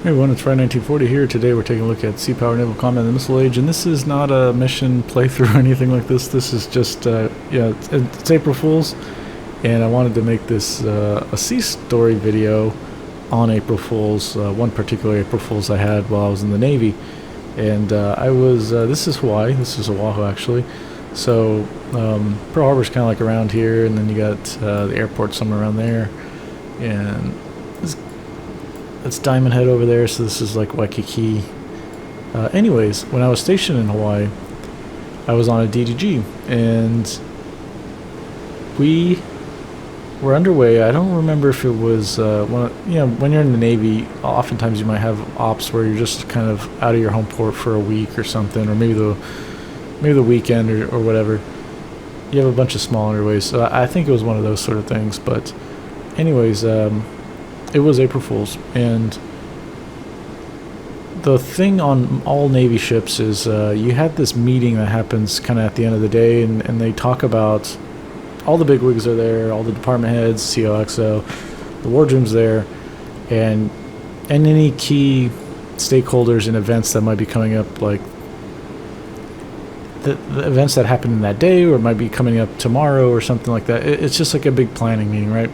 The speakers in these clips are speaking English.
Hey everyone, it's Friday 1940 here. Today we're taking a look at Sea Power Naval Combat in the Missile Age, and this is not a mission playthrough or anything like this. This is just, it's April Fool's, and I wanted to make this a sea story video on April Fool's, one particular April Fool's I had while I was in the Navy. And this is Hawaii, this is Oahu actually. So Pearl Harbor's kind of like around here, and then you got the airport somewhere around there, and it's Diamond Head over there, so this is like Waikiki. Anyways, when I was stationed in Hawaii, I was on a DDG, and we were underway. I don't remember if it was, when you're in the Navy, oftentimes you might have ops where you're just kind of out of your home port for a week or something, or maybe the weekend or whatever. You have a bunch of small underways, so I think it was one of those sort of things. But anyways, it was April Fool's, and the thing on all Navy ships is you had this meeting that happens kind of at the end of the day, and they talk about all the bigwigs are there, all the department heads, COXO, the wardroom's there, and any key stakeholders and events that might be coming up, like the events that happened in that day or might be coming up tomorrow or something like that. It's just like a big planning meeting, right?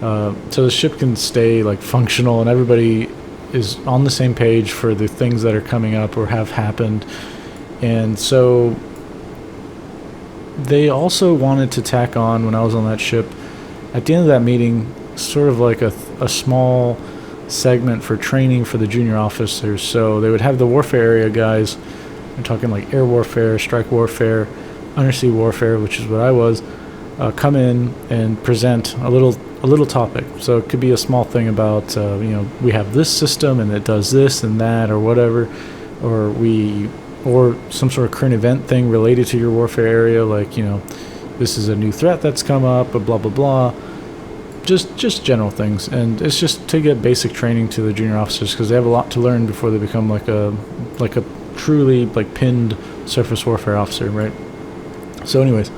So the ship can stay like functional and everybody is on the same page for the things that are coming up or have happened. And so they also wanted to tack on, when I was on that ship, at the end of that meeting, sort of like a small segment for training for the junior officers. So they would have the warfare area guys, I'm talking like air warfare, strike warfare, undersea warfare, which is what I was, come in and present a little topic. So it could be a small thing about we have this system and it does this and that or whatever, or some sort of current event thing related to your warfare area, like this is a new threat that's come up, or blah blah blah. Just general things, and it's just to get basic training to the junior officers, because they have a lot to learn before they become like a truly like pinned surface warfare officer, right? So anyways,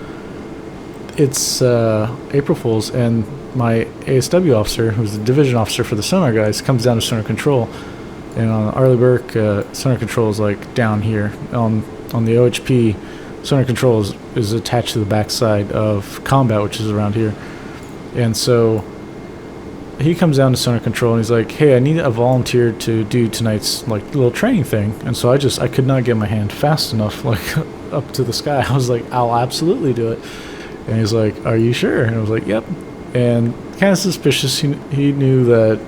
it's April Fool's, and my ASW officer, who's the division officer for the sonar guys, comes down to sonar control, and on Arleigh Burke, sonar control is like down here on the OHP. Sonar control is attached to the backside of combat, which is around here. And so he comes down to sonar control and he's like, hey, I need a volunteer to do tonight's like little training thing. And so I could not get my hand fast enough like up to the sky. I was like, I'll absolutely do it. And he's like, are you sure? And I was like, yep. And kind of suspicious. He knew that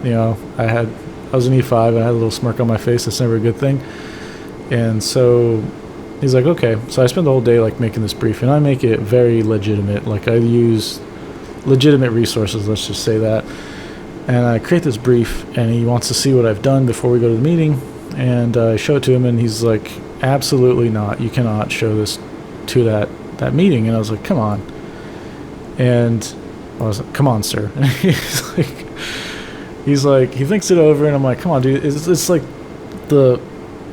I was an E5 and I had a little smirk on my face. That's never a good thing. And so he's like, okay. So I spent the whole day like making this brief, and I make it very legitimate. Like I use legitimate resources, let's just say that. And I create this brief, and he wants to see what I've done before we go to the meeting. And I show it to him, and he's like, absolutely not. You cannot show this to that meeting. And I was like, come on. And I was like, come on, sir. And he's like, he thinks it over, and I'm like, come on, dude. It's like the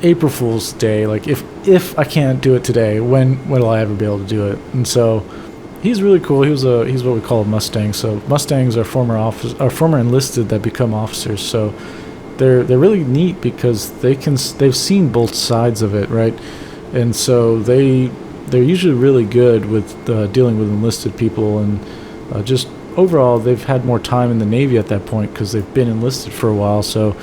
April Fool's Day. Like, if I can't do it today, when will I ever be able to do it? And so he's really cool. He's what we call a Mustang. So Mustangs are former enlisted that become officers. So they're really neat because they've seen both sides of it, right? And so they're usually really good with dealing with enlisted people, and just overall they've had more time in the Navy at that point because they've been enlisted for a while. So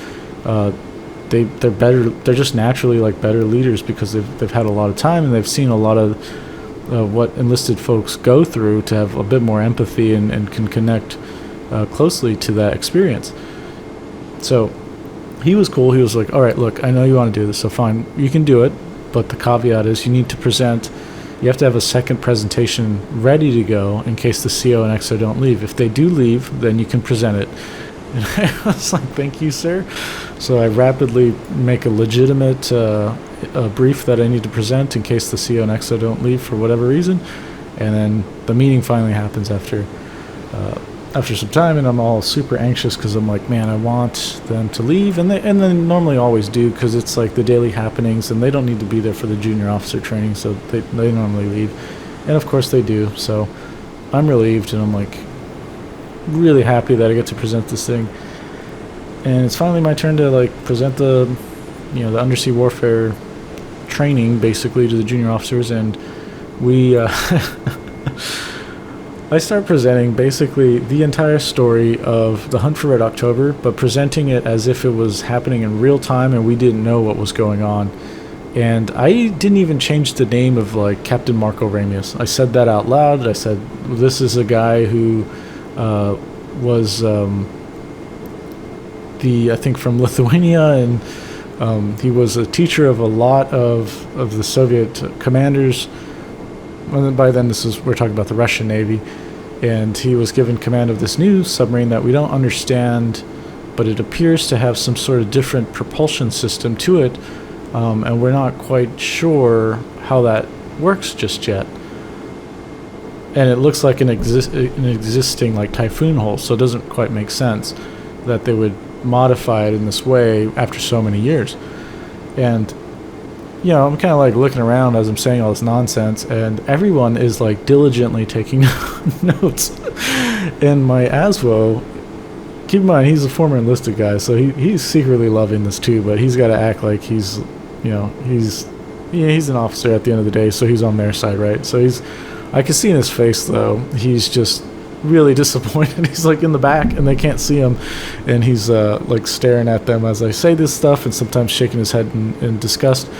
they're better. They're just naturally like better leaders because they've had a lot of time and they've seen a lot of what enlisted folks go through, to have a bit more empathy and can connect closely to that experience. So he was cool. He was like, all right, look, I know you want to do this, so fine, you can do it, but the caveat is you need to present. You have to have a second presentation ready to go in case the CO and XO don't leave. If they do leave, then you can present it. And I was like, thank you, sir. So I rapidly make a legitimate a brief that I need to present in case the CO and XO don't leave for whatever reason. And then the meeting finally happens after some time, and I'm all super anxious because I'm like, man, I want them to leave, and they normally always do, because it's like the daily happenings, and they don't need to be there for the junior officer training, so they normally leave, and of course they do. So I'm relieved, and I'm like really happy that I get to present this thing. and it's finally my turn to like present the the undersea warfare training basically to the junior officers, and we I start presenting basically the entire story of the Hunt for Red October, but presenting it as if it was happening in real time and we didn't know what was going on. And I didn't even change the name of like Captain Marco Ramius. I said that out loud. I said, this is a guy who was I think from Lithuania, and he was a teacher of a lot of the Soviet commanders. And by then we're talking about the Russian Navy, and he was given command of this new submarine that we don't understand, but it appears to have some sort of different propulsion system to it, and we're not quite sure how that works just yet. And it looks like an existing like Typhoon hull, so it doesn't quite make sense that they would modify it in this way after so many years. And I'm kind of like looking around as I'm saying all this nonsense, and everyone is like diligently taking notes. And my ASWO, keep in mind, he's a former enlisted guy, so he's secretly loving this too, but he's got to act like he's an officer at the end of the day, so he's on their side, right? So I can see in his face, though, he's just really disappointed. He's like in the back and they can't see him, and he's like staring at them as I say this stuff, and sometimes shaking his head in disgust.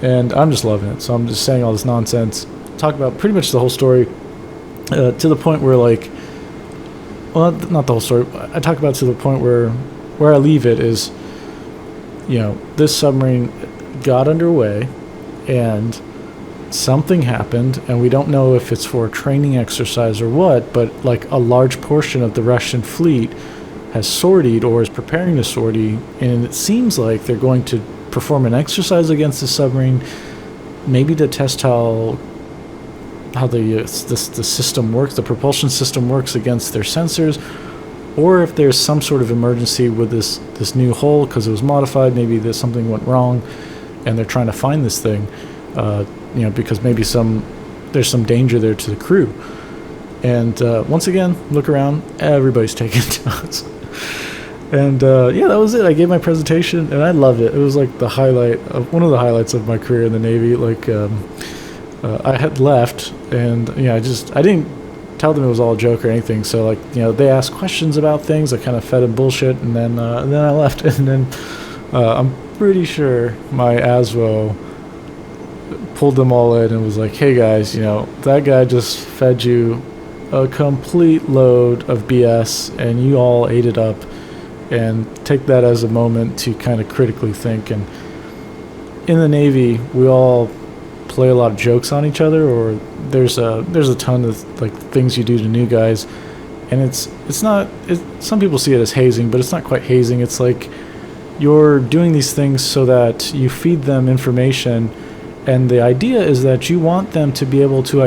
And I'm just loving it. So I'm just saying all this nonsense, talk about pretty much the whole story, to the point where like, well, not the whole story. I talk about to the point where I leave it is, this submarine got underway and something happened, and we don't know if it's for a training exercise or what, but like a large portion of the Russian fleet has sortied or is preparing to sortie, and it seems like they're going to perform an exercise against the submarine, maybe to test how the system works, the propulsion system works against their sensors, or if there's some sort of emergency with this new hull because it was modified. Maybe something went wrong, and they're trying to find this thing, because maybe there's some danger there to the crew. And once again, look around, everybody's taking notes. And that was it. I gave my presentation, and I loved it. It was like one of the highlights of my career in the Navy. Like I had left, and I didn't tell them it was all a joke or anything. So like they asked questions about things. I kind of fed them bullshit, and then I left. And then I'm pretty sure my ASWO pulled them all in and was like, "Hey guys, that guy just fed you a complete load of BS, and you all ate it up." And take that as a moment to kind of critically think. And in the Navy, we all play a lot of jokes on each other, or there's a ton of like things you do to new guys, and it's not. Some people see it as hazing, but it's not quite hazing. It's like you're doing these things so that you feed them information, and the idea is that you want them to be able to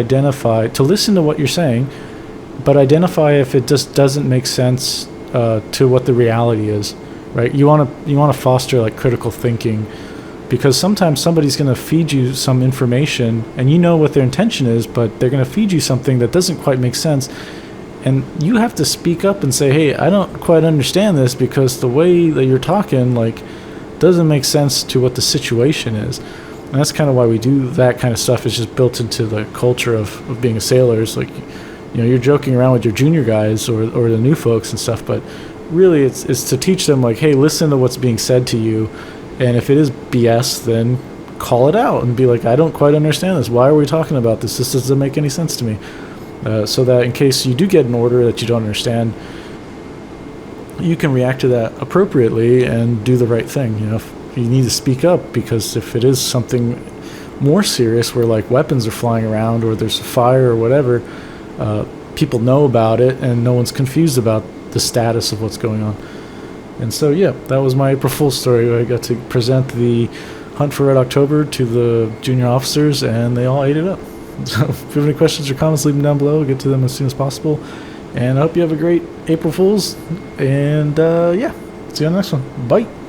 listen to what you're saying, but identify if it just doesn't make sense to what the reality is, right? You want to foster like critical thinking, because sometimes somebody's going to feed you some information and you know what their intention is, but they're going to feed you something that doesn't quite make sense, and you have to speak up and say, "Hey, I don't quite understand this because the way that you're talking like doesn't make sense to what the situation is." And that's kind of why we do that kind of stuff. It's just built into the culture of being a sailor. It's like you're joking around with your junior guys or the new folks and stuff, but really it's to teach them like, hey, listen to what's being said to you, and if it is BS, then call it out and be like, I don't quite understand this. Why are we talking about this? This doesn't make any sense to me. So that in case you do get an order that you don't understand, you can react to that appropriately and do the right thing. If you need to speak up, because if it is something more serious where like weapons are flying around or there's a fire or whatever, people know about it and no one's confused about the status of what's going on. And so that was my April Fool's story. I got to present the Hunt for Red October to the junior officers, and they all ate it up. So if you have any questions or comments, leave them down below. I'll get to them as soon as possible. And I hope you have a great April Fool's. And see you on the next one. Bye.